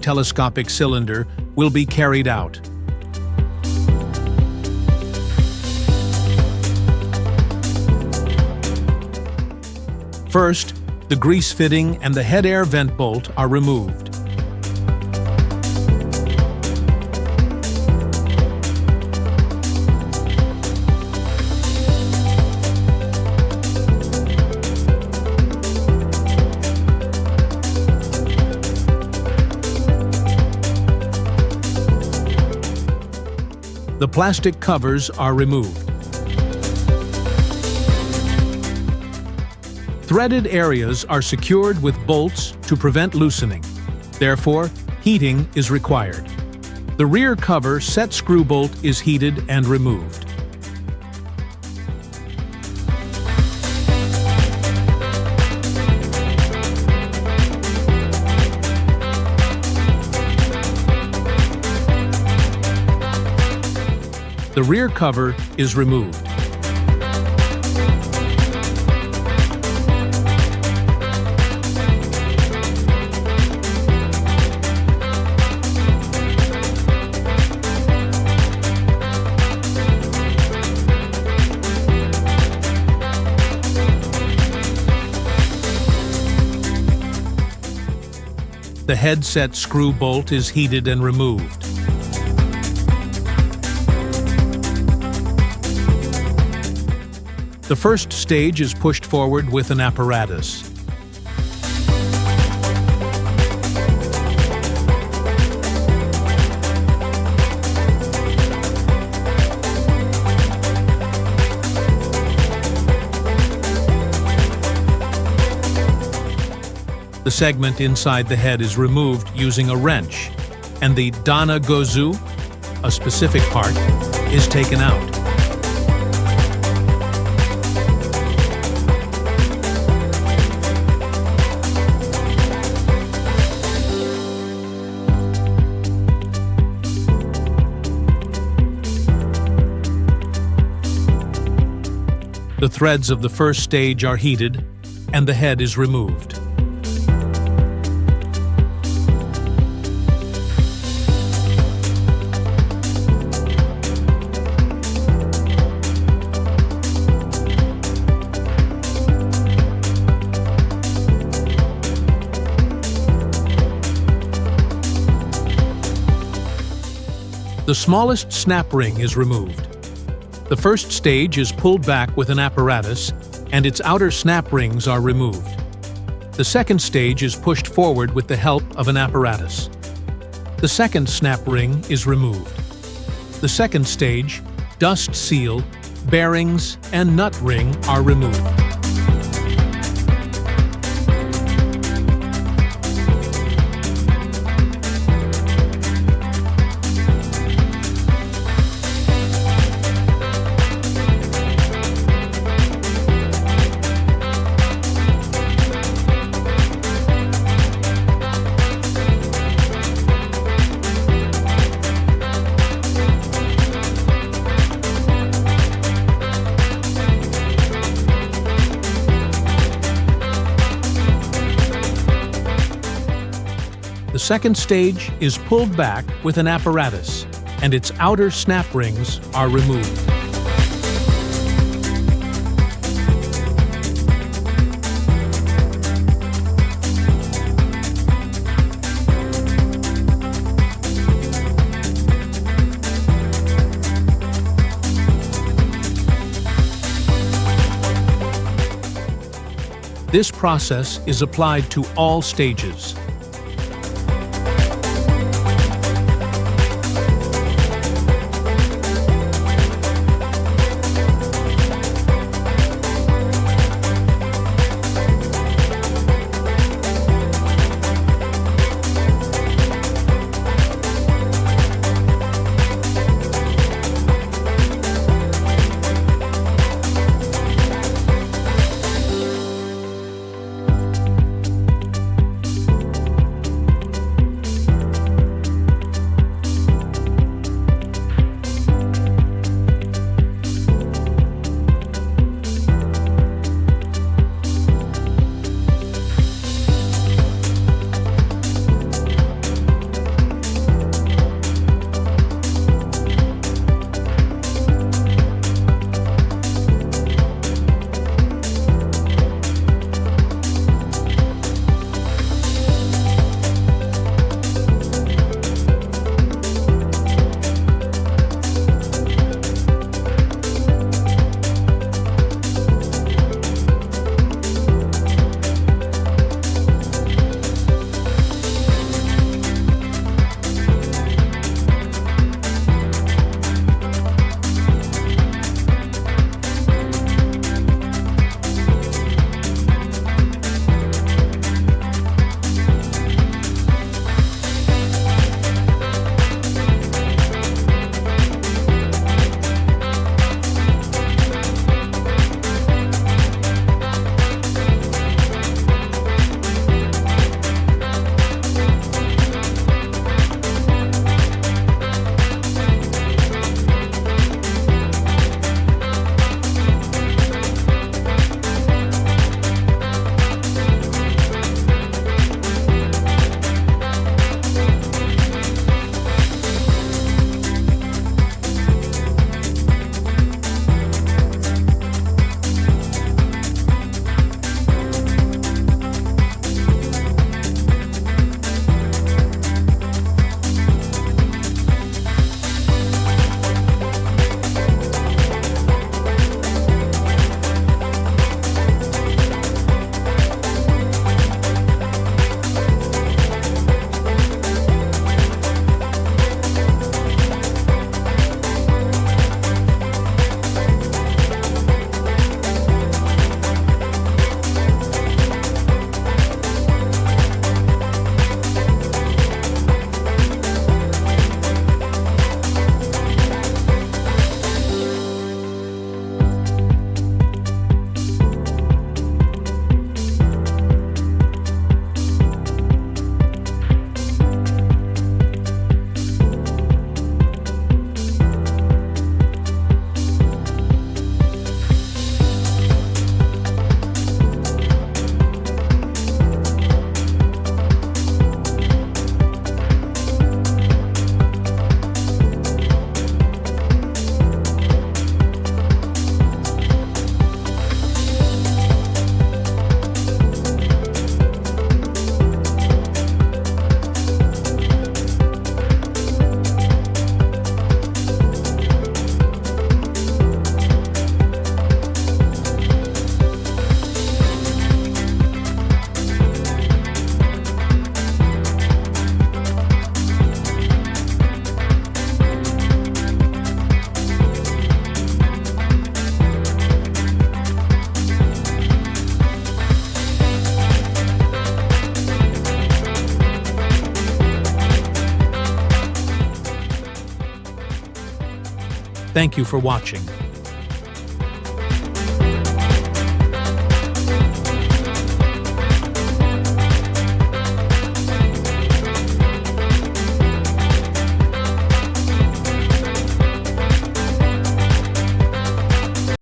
telescopic cylinder will be carried out. First, the grease fitting and the head air vent bolt are removed. The plastic covers are removed. Threaded areas are secured with bolts to prevent loosening. Therefore, heating is required. The rear cover set screw bolt is heated and removed. The rear cover is removed. The headset screw bolt is heated and removed. The first stage is pushed forward with an apparatus. The segment inside the head is removed using a wrench, and the Dana Gozu, a specific part, is taken out. The threads of the first stage are heated, and the head is removed. The smallest snap ring is removed. The first stage is pulled back with an apparatus, and its outer snap rings are removed. The second stage is pushed forward with the help of an apparatus. The second snap ring is removed. The second stage, dust seal, bearings, and nut ring are removed. The second stage is pulled back with an apparatus, and its outer snap rings are removed. This process is applied to all stages. Thank you for watching.